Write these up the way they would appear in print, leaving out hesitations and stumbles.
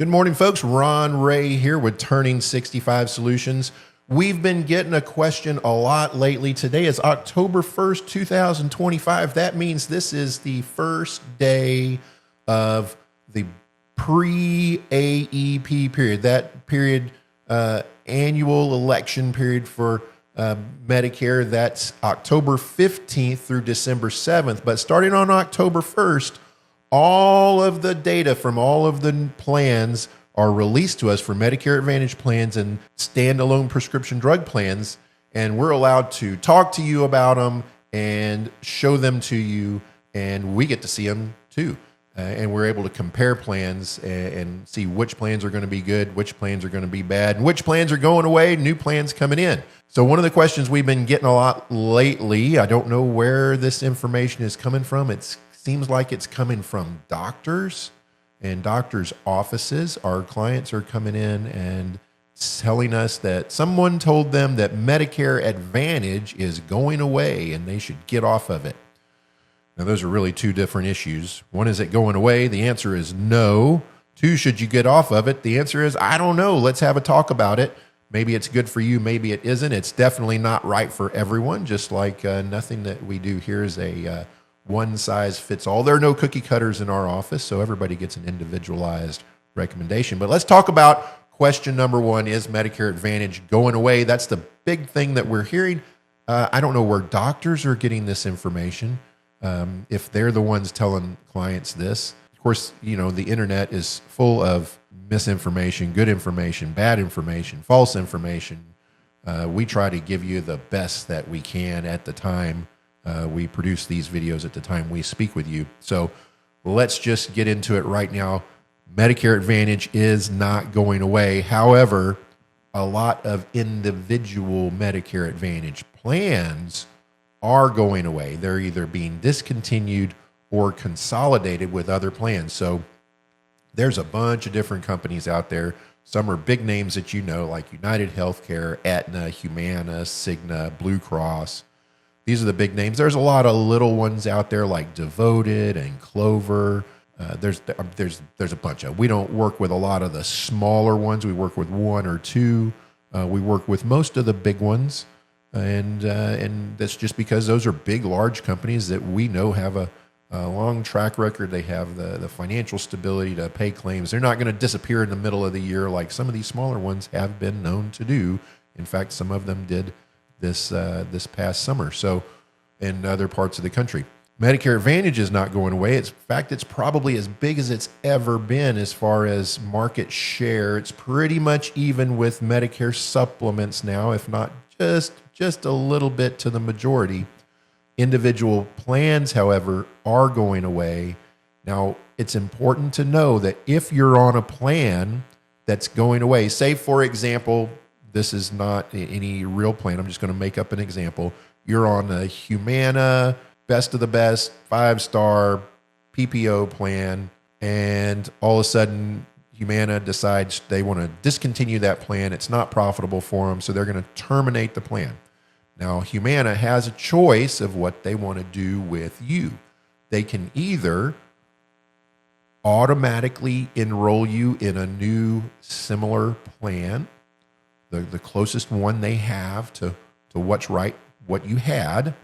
Good morning, folks. Ron Ray here with Turning 65 Solutions. We've been getting a question a lot lately. Today is October 1st, 2025. That means this is the first day of the pre-AEP period. That period, annual election period for Medicare. That's October 15th through December 7th. But starting on October 1st, all of the data from all of the plans are released to us for Medicare Advantage plans and standalone prescription drug plans, and we're allowed to talk to you about them and show them to you, and we get to see them too. And we're able to compare plans and see which plans are going to be good, which plans are going to be bad, and which plans are going away, new plans coming in. So one of the questions we've been getting a lot lately, I don't know where this information is coming from. It seems like it's coming from doctors and doctors' offices. Our clients are coming in and telling us that someone told them that Medicare Advantage is going away and they should get off of it. Now, those are really two different issues. One, is it going away? The answer is no. Two, should you get off of it? The answer is, I don't know. Let's have a talk about it. Maybe it's good for you. Maybe it isn't. It's definitely not right for everyone, just like nothing that we do here is a one size fits all. There are no cookie cutters in our office, so everybody gets an individualized recommendation. But let's talk about question number one. Is Medicare Advantage going away? That's the big thing that we're hearing. I don't know where doctors are getting this information, if they're the ones telling clients this. Of course, you know, the internet is full of misinformation, good information, bad information, false information. We try to give you the best that we can at the time. We produce these videos at the time we speak with you. So let's just get into it right now. Medicare Advantage is not going away. However, a lot of individual Medicare Advantage plans are going away. They're either being discontinued or consolidated with other plans. So there's a bunch of different companies out there. Some are big names that you know, like United Healthcare, Aetna, Humana, Cigna, Blue Cross. These are the big names. There's a lot of little ones out there like Devoted and Clover. There's a bunch of. We don't work with a lot of the smaller ones. We work with one or two. We work with most of the big ones, and that's just because those are big, large companies that we know have a long track record. They have the financial stability to pay claims. They're not going to disappear in the middle of the year like some of these smaller ones have been known to do. In fact, some of them did this past summer, so in other parts of the country. Medicare Advantage is not going away. In fact, it's probably as big as it's ever been as far as market share. It's pretty much even with Medicare supplements now, if not just a little bit to the majority. Individual plans, however, are going away. Now, it's important to know that if you're on a plan that's going away, say, for example, this is not any real plan. I'm just going to make up an example. You're on a Humana, best of the best, 5-star PPO plan, and all of a sudden Humana decides they want to discontinue that plan. It's not profitable for them, so they're going to terminate the plan. Now, Humana has a choice of what they want to do with you. They can either automatically enroll you in a new similar plan, the closest one they have to what's right, what you had,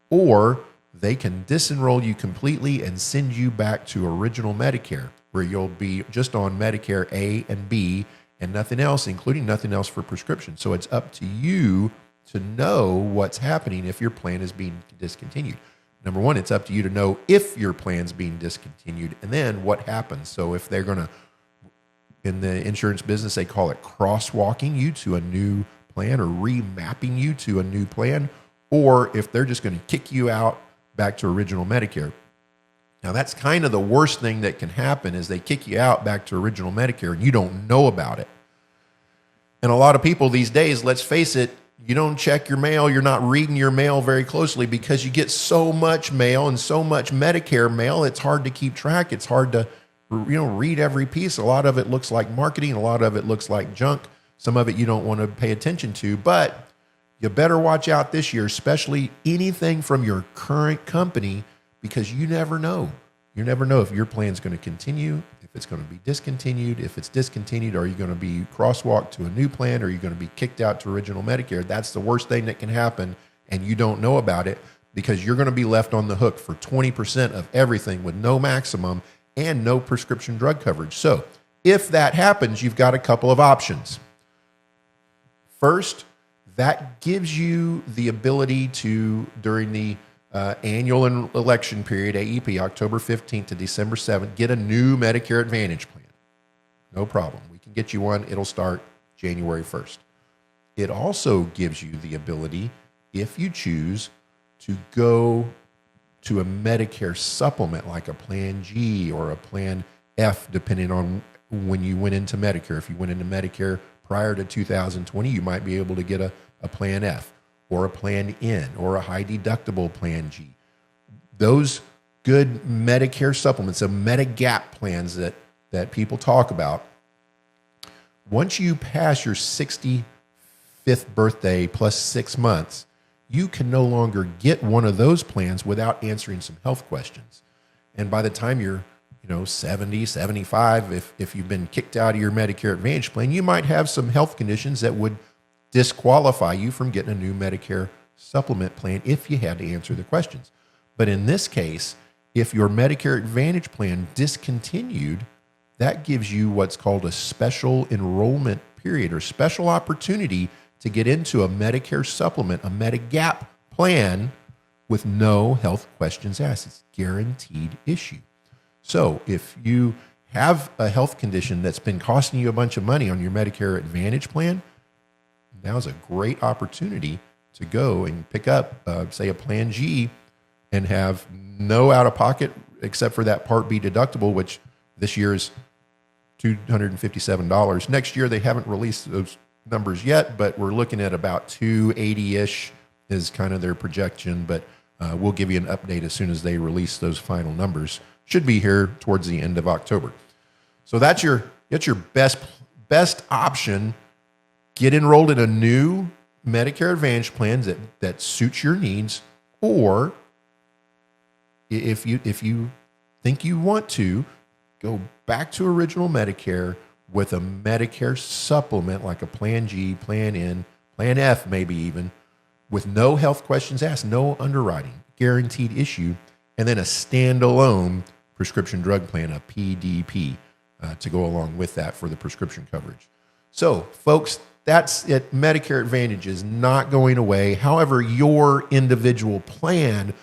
or they can disenroll you completely and send you back to original Medicare, where you'll be just on Medicare A and B and nothing else, including nothing else for prescription. So it's up to you to know what's happening if your plan is being discontinued. Number one, it's up to you to know if your plan's being discontinued and then what happens. So if they're going to, in the insurance business, they call it crosswalking you to a new plan or remapping you to a new plan, or if they're just going to kick you out back to original Medicare. Now, that's kind of the worst thing that can happen, is they kick you out back to original Medicare and you don't know about it. And a lot of people these days, let's face it, you don't check your mail. You're not reading your mail very closely because you get so much mail and so much Medicare mail. It's hard to keep track. It's hard to read every piece. A lot of it looks like marketing. A lot of it looks like junk. Some of it you don't want to pay attention to, but you better watch out this year, especially anything from your current company, because you never know. You never know if your plan's going to continue, if if it's going to be discontinued. If it's discontinued, are you going to be crosswalked to a new plan? Or are you going to be kicked out to original Medicare? That's the worst thing that can happen, and you don't know about it because you're going to be left on the hook for 20% of everything with no maximum and no prescription drug coverage. So if that happens, you've got a couple of options. First, that gives you the ability to, during the annual election period, AEP, October 15th to December 7th, get a new Medicare Advantage plan. No problem. We can get you one. It'll start January 1st. It also gives you the ability, if you choose, to go to a Medicare supplement like a Plan G or a Plan F, depending on when you went into Medicare. If you went into Medicare prior to 2020, you might be able to get a Plan F or a Plan N or a high deductible Plan G. Those good Medicare supplements, the Medigap plans that people talk about, once you pass your 65th birthday plus 6 months, you can no longer get one of those plans without answering some health questions. And by the time you're 70, 75, if you've been kicked out of your Medicare Advantage plan, you might have some health conditions that would disqualify you from getting a new Medicare supplement plan if you had to answer the questions. But in this case, if your Medicare Advantage plan discontinued, that gives you what's called a special enrollment period or special opportunity to get into a Medicare supplement, a Medigap plan with no health questions asked. It's guaranteed issue. So if you have a health condition that's been costing you a bunch of money on your Medicare Advantage plan, now's a great opportunity to go and pick up, say, a Plan G and have no out-of-pocket except for that Part B deductible, which this year is $257. Next year, they haven't released those numbers yet, but we're looking at about $280-ish is kind of their projection, but we'll give you an update as soon as they release those final numbers. Should be here towards the end of October. So that's your best option. Get enrolled in a new Medicare Advantage plan that suits your needs, or if you think you want to, go back to original Medicare with a Medicare supplement like a Plan G, Plan N, Plan F maybe even, with no health questions asked, no underwriting, guaranteed issue, and then a standalone prescription drug plan, a PDP, to go along with that for the prescription coverage. So, folks, that's it. Medicare Advantage is not going away. However, your individual plan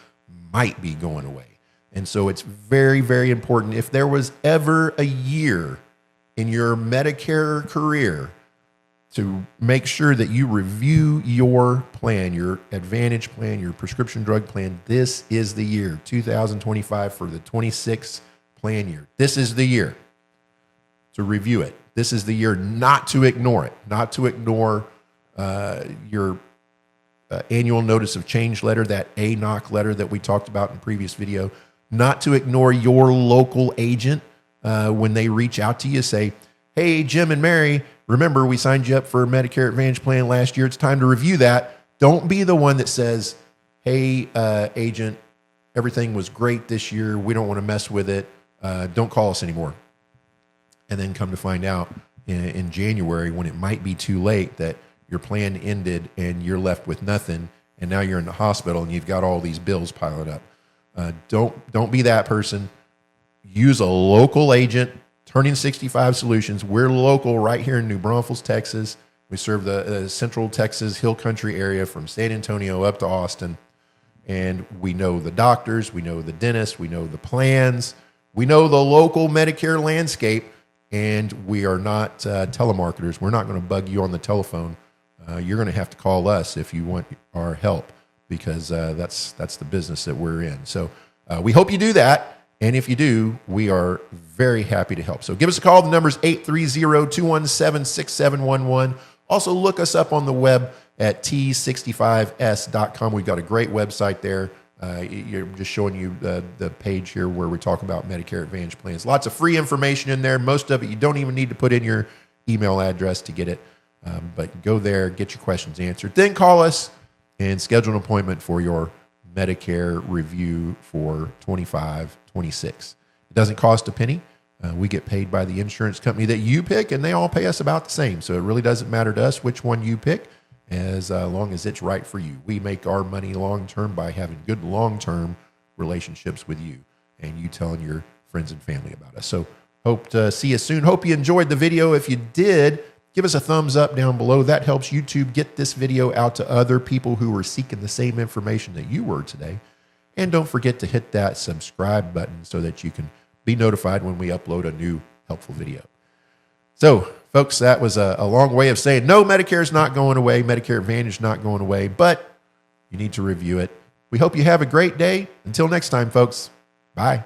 might be going away. And so it's very, very important. If there was ever a year in your Medicare career to make sure that you review your plan, your Advantage plan, your prescription drug plan, this is the year, 2025, for the 26th plan year. This is the year to review it. This is the year not to ignore it, not to ignore your annual notice of change letter, that ANOC letter that we talked about in the previous video, not to ignore your local agent when they reach out to you, say, hey, Jim and Mary, remember we signed you up for a Medicare Advantage plan last year. It's time to review that. Don't be the one that says, hey, agent, everything was great this year. We don't want to mess with it. Don't call us anymore. And then come to find out in January when it might be too late that your plan ended and you're left with nothing. And now you're in the hospital and you've got all these bills piling up. Don't be that person. Use a local agent. Turning 65 Solutions. We're local right here in New Braunfels, Texas. We serve the Central Texas Hill Country area from San Antonio up to Austin. And we know the doctors, we know the dentists, we know the plans, we know the local Medicare landscape, and we are not telemarketers. We're not going to bug you on the telephone. You're going to have to call us if you want our help, because that's the business that we're in. So we hope you do that. And if you do, we are very happy to help. So give us a call. The number is 830-217-6711. Also, look us up on the web at t65s.com. We've got a great website there. You're just showing you the page here where we talk about Medicare Advantage plans. Lots of free information in there. Most of it, you don't even need to put in your email address to get it. But go there, get your questions answered. Then call us and schedule an appointment for your Medicare review for 25-26. It doesn't cost a penny. We get paid by the insurance company that you pick, and they all pay us about the same. So it really doesn't matter to us which one you pick, as long as it's right for you. We make our money long-term by having good long-term relationships with you and you telling your friends and family about us. So hope to see you soon. Hope you enjoyed the video. If you did, give us a thumbs up down below. That helps YouTube get this video out to other people who are seeking the same information that you were today. And don't forget to hit that subscribe button so that you can be notified when we upload a new helpful video. So, folks, that was a long way of saying, no, Medicare is not going away. Medicare Advantage is not going away, but you need to review it. We hope you have a great day. Until next time, folks, bye.